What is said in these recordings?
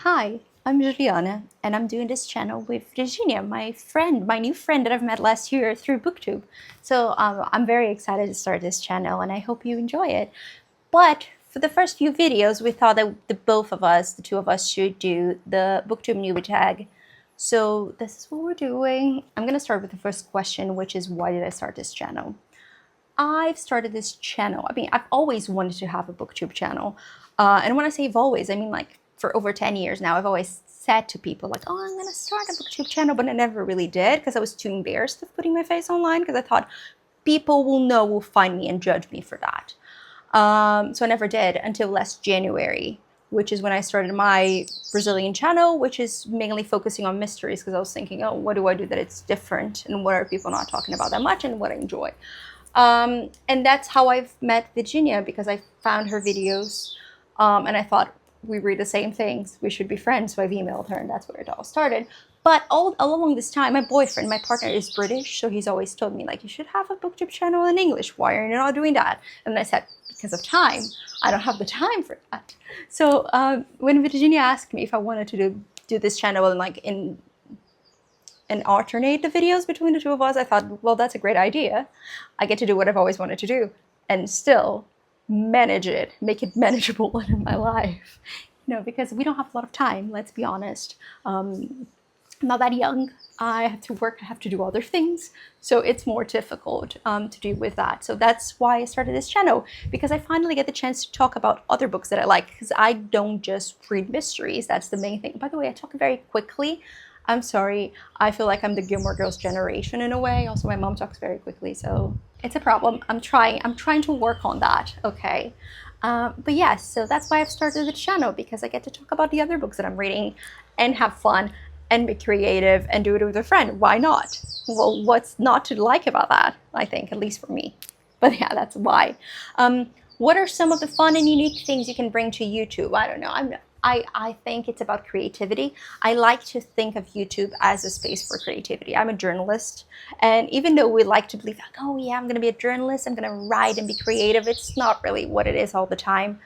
Hi, I'm Juliana, and I'm doing this channel with Virginia, my friend, my new friend that I've met last year through Booktube. So I'm very excited to start this channel, and I hope you enjoy it. But for the first few videos, we thought that the two of us, should do the Booktube Newbie Tag. So this is what we're doing. I'm gonna start with the first question, which is, why did I start this channel? I've started this channel. I mean, I've always wanted to have a Booktube channel. And when I say I've always, I mean like for over 10 years now. I've always said to people like, oh, I'm going to start a Booktube channel, but I never really did because I was too embarrassed of putting my face online because I thought people will find me and judge me for that. So I never did until last January, which is when I started my Brazilian channel, which is mainly focusing on mysteries because I was thinking, oh, what do I do that it's different and what are people not talking about that much and what I enjoy. And that's how I've met Virginia, because I found her videos and I thought, we read the same things, we should be friends. So I've emailed her, and that's where it all started. But all along this time, my boyfriend, my partner, is British, so he's always told me like, you should have a Booktube channel in English. Why are you not doing that? And I said, because of time. I don't have the time for that. So when Virginia asked me if I wanted to do this channel and alternate the videos between the two of us, I thought, well, that's a great idea. I get to do what I've always wanted to do and still manage it, make it manageable in my life. Because we don't have a lot of time, let's be honest. I'm not that young. I have to work, I have to do other things. So it's more difficult to do with that. So that's why I started this channel, because I finally get the chance to talk about other books that I like, because I don't just read mysteries. That's the main thing. By the way, I talk very quickly. I'm sorry. I feel like I'm the Gilmore Girls generation in a way. Also, my mom talks very quickly, so it's a problem. I'm trying to work on that, okay? But yes, so that's why I've started the channel, because I get to talk about the other books that I'm reading and have fun and be creative and do it with a friend. Why not? Well, what's not to like about that? I think, at least for me. But yeah, that's why. What are some of the fun and unique things you can bring to YouTube? I don't know. I think it's about creativity. I like to think of YouTube as a space for creativity. I'm a journalist, and even though we like to believe like, oh yeah, I'm going to be a journalist, I'm going to write and be creative, it's not really what it is all the time.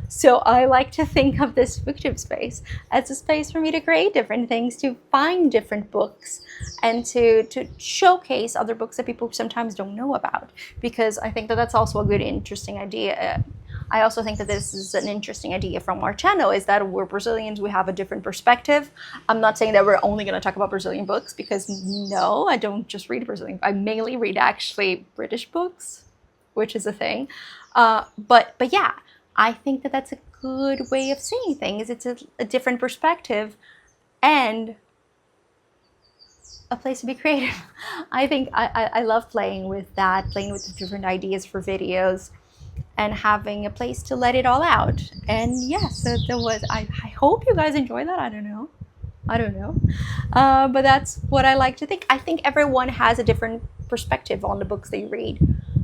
So I like to think of this Booktube space as a space for me to create different things, to find different books, and to showcase other books that people sometimes don't know about, because I think that that's also a good, interesting idea. I also think that this is an interesting idea from our channel, is that we're Brazilians, we have a different perspective. I'm not saying that we're only going to talk about Brazilian books, because no, I don't just read Brazilian. I mainly read actually British books, which is a thing. But yeah, I think that that's a good way of seeing things. It's a different perspective and a place to be creative. I think I love playing with that, playing with the different ideas for videos, and having a place to let it all out. And yes, yeah, so there was, I hope you guys enjoy that. I don't know. But that's what I like to think. I think everyone has a different perspective on the books they read.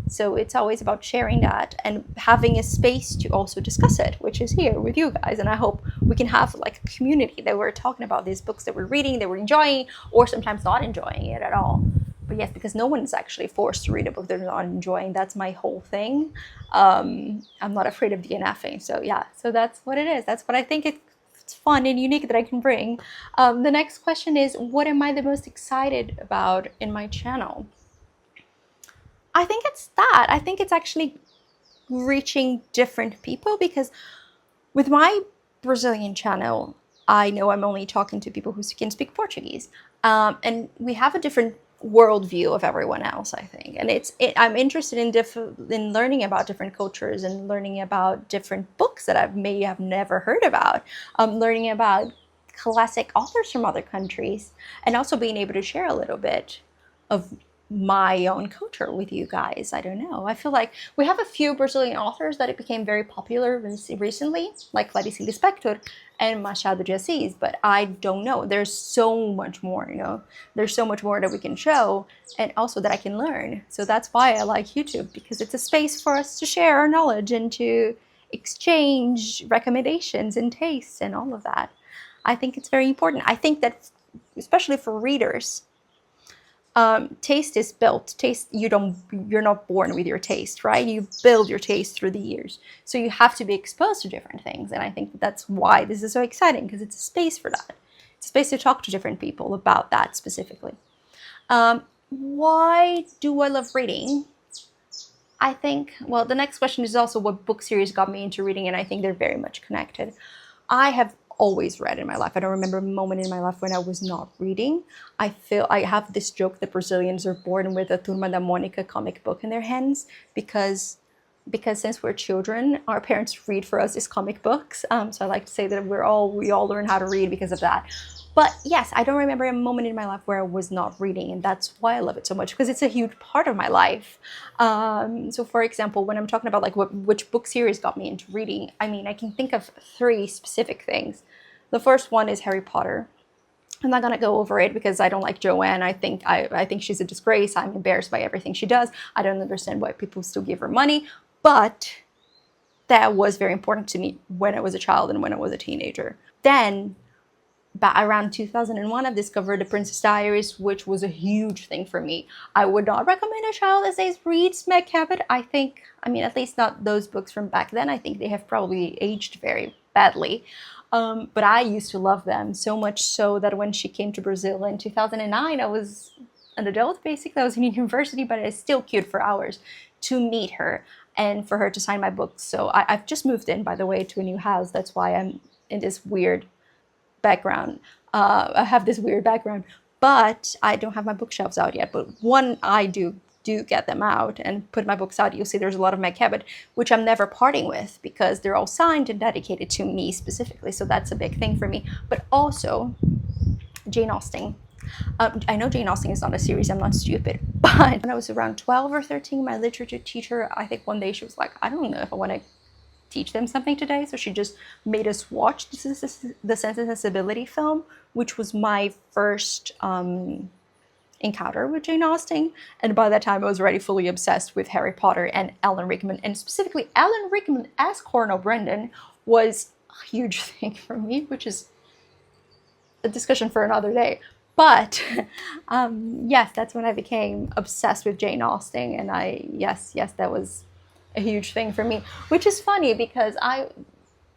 So it's always about sharing that and having a space to also discuss it, which is here with you guys. And I hope we can have like a community that we're talking about these books that we're reading, that we're enjoying, or sometimes not enjoying it at all. But yes, because no one's actually forced to read a book they're not enjoying. That's my whole thing. I'm not afraid of DNFing. So yeah, so that's what it is. That's what I think it's fun and unique that I can bring. The next question is, what am I the most excited about in my channel? I think it's that. I think it's actually reaching different people, because with my Brazilian channel, I know I'm only talking to people who can speak Portuguese. And we have a different worldview of everyone else, I think. And I'm interested in learning about different cultures and learning about different books that I may have never heard about, learning about classic authors from other countries, and also being able to share a little bit of my own culture with you guys. I don't know. I feel like we have a few Brazilian authors that it became very popular recently, like Clarice Lispector and Machado de Assis, but I don't know. There's so much more, There's so much more that we can show, and also that I can learn. So that's why I like YouTube, because it's a space for us to share our knowledge and to exchange recommendations and tastes and all of that. I think it's very important. I think that, especially for readers, Taste is built. Taste, you're not born with your taste, right? You build your taste through the years. So you have to be exposed to different things. And I think that's why this is so exciting, because it's a space for that. It's a space to talk to different people about that specifically. Why do I love reading? I think, well, the next question is also what book series got me into reading, and I think they're very much connected. I have always read in my life. I don't remember a moment in my life when I was not reading. I have this joke that Brazilians are born with a Turma da Mônica comic book in their hands because since we're children, our parents read for us these comic books. So I like to say that we all learn how to read because of that. But yes, I don't remember a moment in my life where I was not reading, and that's why I love it so much, because it's a huge part of my life. So for example, when I'm talking about like which book series got me into reading, I mean, I can think of 3 specific things. The first one is Harry Potter. I'm not gonna go over it because I don't like Joanne. I think she's a disgrace. I'm embarrassed by everything she does. I don't understand why people still give her money, but that was very important to me when I was a child and when I was a teenager. Then around 2001, I've discovered The Princess Diaries, which was a huge thing for me. I would not recommend a child that says reads Meg Cabot. I mean, at least not those books from back then. I think they have probably aged very badly. But I used to love them, so much so that when she came to Brazil in 2009, I was an adult, basically. I was in university, but I still queued for hours to meet her and for her to sign my books. So I've just moved in, by the way, to a new house. That's why I'm in this weird background. I have this weird background, but I don't have my bookshelves out yet. But when I do get them out and put my books out, you'll see there's a lot of Meg Cabot, which I'm never parting with because they're all signed and dedicated to me specifically. So that's a big thing for me. But also Jane Austen. I know Jane Austen is not a series, I'm not stupid, but when I was around 12 or 13, my literature teacher, I think one day she was like, I don't know if I want to teach them something today. So she just made us watch the Sense and Sensibility film, which was my first encounter with Jane Austen. And by that time, I was already fully obsessed with Harry Potter and Alan Rickman. And specifically, Alan Rickman as Colonel Brandon was a huge thing for me, which is a discussion for another day. But yes, that's when I became obsessed with Jane Austen. And yes, that was a huge thing for me, which is funny because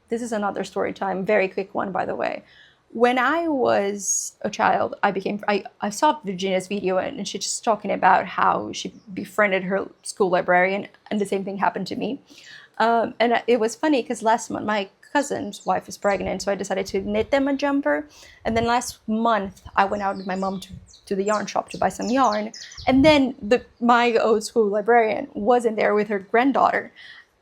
this is another story time, very quick one, by the way. When I was a child, I saw Virginia's video and she's just talking about how she befriended her school librarian, and the same thing happened to me. And it was funny because last month my cousin's wife is pregnant, so I decided to knit them a jumper. And then last month I went out with my mom to the yarn shop to buy some yarn, and then my old school librarian wasn't there with her granddaughter.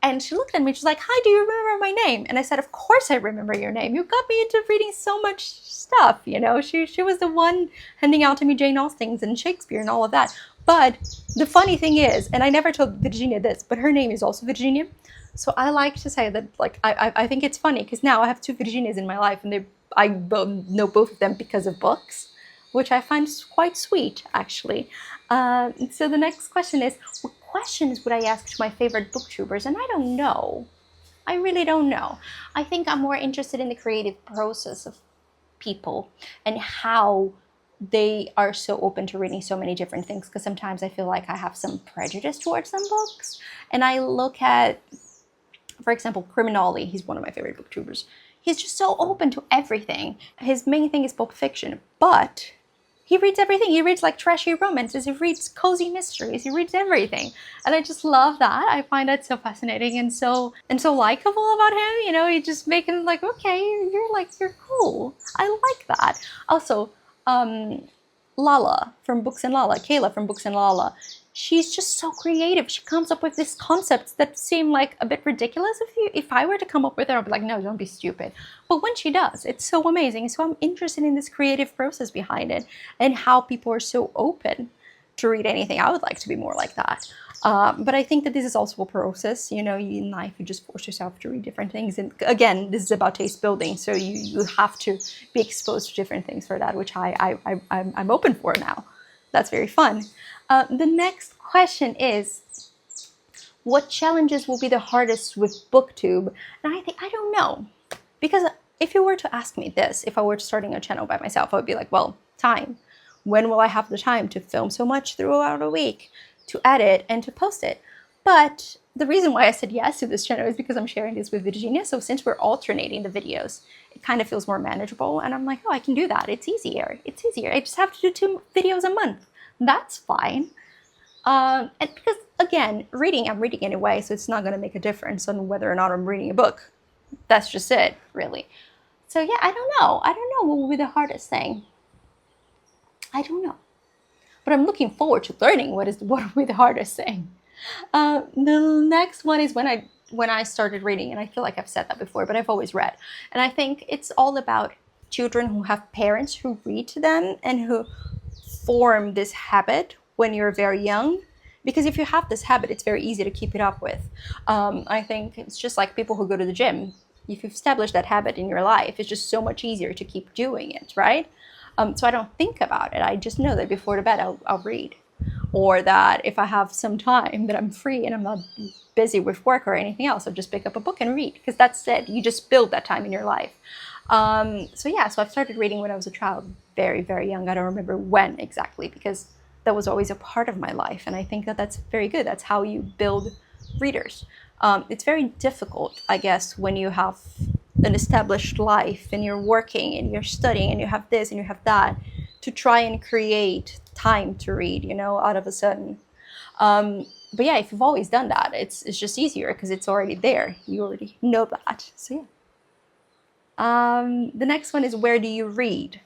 And she looked at me, she's like, hi, do you remember my name? And I said, of course I remember your name. You got me into reading so much stuff, you know. She was the one handing out to me Jane Austen's and Shakespeare and all of that. But the funny thing is, and I never told Virginia this, but her name is also Virginia. So I like to say that, like, I think it's funny because now I have 2 Virginias in my life, and I know both of them because of books, which I find quite sweet, actually. So the next question is, what questions would I ask to my favorite booktubers? And I don't know. I really don't know. I think I'm more interested in the creative process of people and how they are so open to reading so many different things, because sometimes I feel like I have some prejudice towards some books. And I look at, for example, Criminali. He's one of my favorite booktubers. He's just so open to everything. His main thing is Pulp Fiction, but he reads everything. He reads like trashy romances. He reads cozy mysteries. He reads everything. And I just love that. I find that so fascinating and so likable about him. You know, you just make him like, okay, you're cool. I like that. Also, Lala from Books and Lala, Kayla from Books and Lala. She's just so creative. She comes up with these concepts that seem like a bit ridiculous. If I were to come up with it, I'd be like, no, don't be stupid. But when she does, it's so amazing. So I'm interested in this creative process behind it and how people are so open to read anything. I would like to be more like that. But I think that this is also a process. You know, in life, you just force yourself to read different things. And again, this is about taste building. So you have to be exposed to different things for that, which I'm open for now. That's very fun. The next question is, what challenges will be the hardest with Booktube? And I don't know. Because if you were to ask me this, if I were starting a channel by myself, I would be like, well, time. When will I have the time to film so much throughout a week, to edit and to post it? But the reason why I said yes to this channel is because I'm sharing this with Virginia. So since we're alternating the videos, it kind of feels more manageable. And I'm like, oh, I can do that. It's easier. It's easier. I just have to do 2 videos a month. That's fine. And because, again, I'm reading anyway, so it's not going to make a difference on whether or not I'm reading a book. That's just it, really. So yeah, I don't know. I don't know what will be the hardest thing. I don't know. But I'm looking forward to learning what will be the hardest thing. The next one is when I started reading, and I feel like I've said that before, but I've always read. And I think it's all about children who have parents who read to them and who form this habit when you're very young. Because if you have this habit, it's very easy to keep it up with. I think it's just like people who go to the gym. If you've established that habit in your life, it's just so much easier to keep doing it, right? So I don't think about it. I just know that before the bed, I'll read. Or that if I have some time that I'm free and I'm not busy with work or anything else, I'll just pick up a book and read. Because that's it. You just build that time in your life. So I've started reading when I was a child, very, very young. I don't remember when exactly, because that was always a part of my life. And I think that that's very good. That's how you build readers. It's very difficult, I guess, when you have an established life and you're working and you're studying and you have this and you have that, to try and create time to read, out of a sudden. But yeah, if you've always done that, it's just easier because it's already there. You already know that. So yeah. The next one is, where do you read?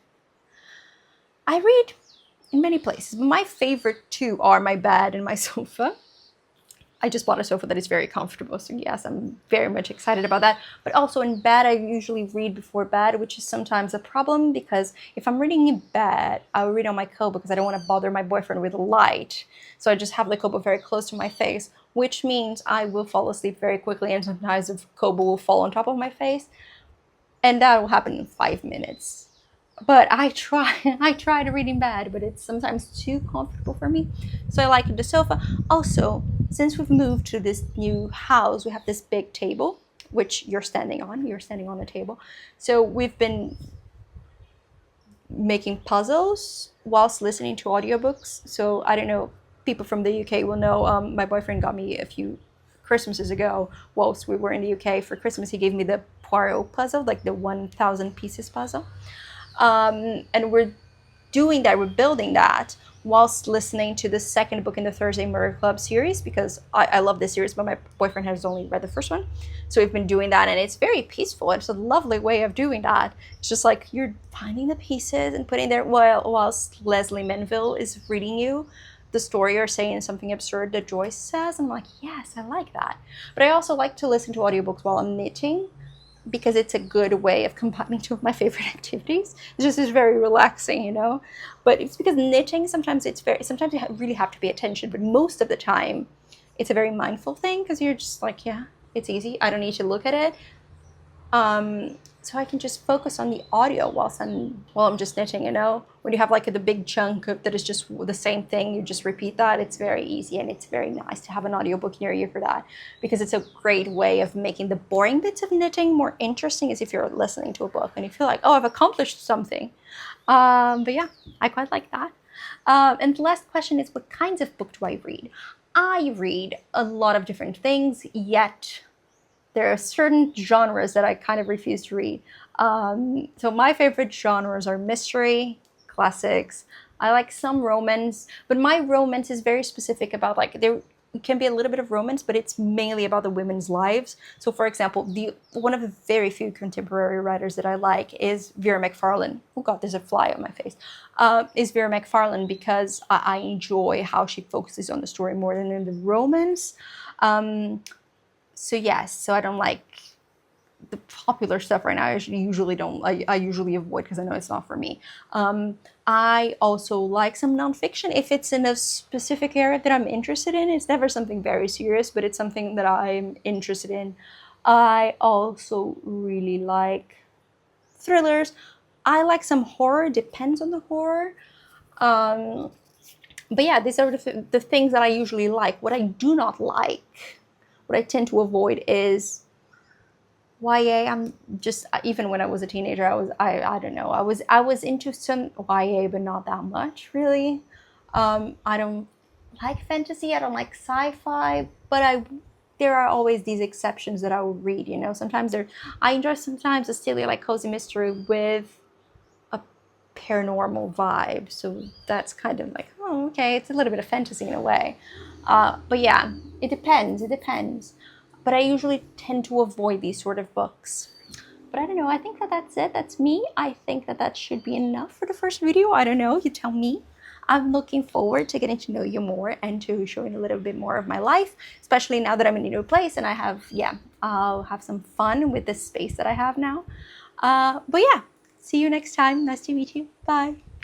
I read in many places. My favorite 2 are my bed and my sofa. I just bought a sofa that is very comfortable, so yes, I'm very much excited about that. But also in bed, I usually read before bed, which is sometimes a problem, because if I'm reading in bed, I'll read on my Kobo because I don't want to bother my boyfriend with light. So I just have the Kobo very close to my face, which means I will fall asleep very quickly, and sometimes the Kobo will fall on top of my face, and that will happen in 5 minutes. But I try to read in bed, but it's sometimes too comfortable for me. So I like the sofa. Also, since we've moved to this new house, we have this big table, which you're standing on. You're standing on the table. So we've been making puzzles whilst listening to audiobooks. So I don't know, people from the UK will know, my boyfriend got me a few Christmases ago, whilst we were in the UK for Christmas, he gave me the Poirot puzzle, like the 1,000 pieces puzzle. And we're doing that, we're building that whilst listening to the second book in the Thursday Murder Club series, because I love this series, but my boyfriend has only read the first one. So we've been doing that, and it's very peaceful. It's a lovely way of doing that. It's just like you're finding the pieces and putting there whilst Leslie Manville is reading you the story or saying something absurd that Joyce says. I'm like, yes, I like that. But I also like to listen to audiobooks while I'm knitting, because it's a good way of combining 2 of my favorite activities. It's just very relaxing, But it's because knitting, sometimes you really have to pay attention, but most of the time it's a very mindful thing, because you're just like, yeah, it's easy. I don't need to look at it. So I can just focus on the audio while I'm just knitting, When you have like the big chunk that is just the same thing, you just repeat that. It's very easy, and it's very nice to have an audiobook near you for that, because it's a great way of making the boring bits of knitting more interesting, as if you're listening to a book and you feel like, oh, I've accomplished something. But yeah, I quite like that. And the last question is, what kinds of book do I read? I read a lot of different things, yet there are certain genres that I kind of refuse to read. So my favorite genres are mystery, classics. I like some romance, but my romance is very specific about, like, there can be a little bit of romance, but it's mainly about the women's lives. So for example, one of the very few contemporary writers that I like is Vera McFarlane. Oh God, there's a fly on my face. Is Vera McFarlane, because I enjoy how she focuses on the story more than in the romance. So yes, so I don't like the popular stuff right now. I usually avoid, because I know it's not for me. I also like some nonfiction if it's in a specific area that I'm interested in. It's never something very serious, but it's something that I'm interested in. I also really like thrillers. I like some horror, depends on the horror. But yeah, these are the things that I usually like. What I do not like, what I tend to avoid, is YA, I'm just, even when I was a teenager, I don't know, I was into some YA, but not that much really. I don't like fantasy, I don't like sci-fi, but there are always these exceptions that I will read, you know. Sometimes I enjoy sometimes a silly like cozy mystery with a paranormal vibe. So that's kind of like, oh, okay, it's a little bit of fantasy in a way. But yeah, it depends. It depends. But I usually tend to avoid these sort of books. But I don't know. I think that that's it. That's me. I think that that should be enough for the first video. I don't know. You tell me. I'm looking forward to getting to know you more and to showing a little bit more of my life, especially now that I'm in a new place and I have, yeah, I'll have some fun with this space that I have now. But yeah, see you next time. Nice to meet you. Bye.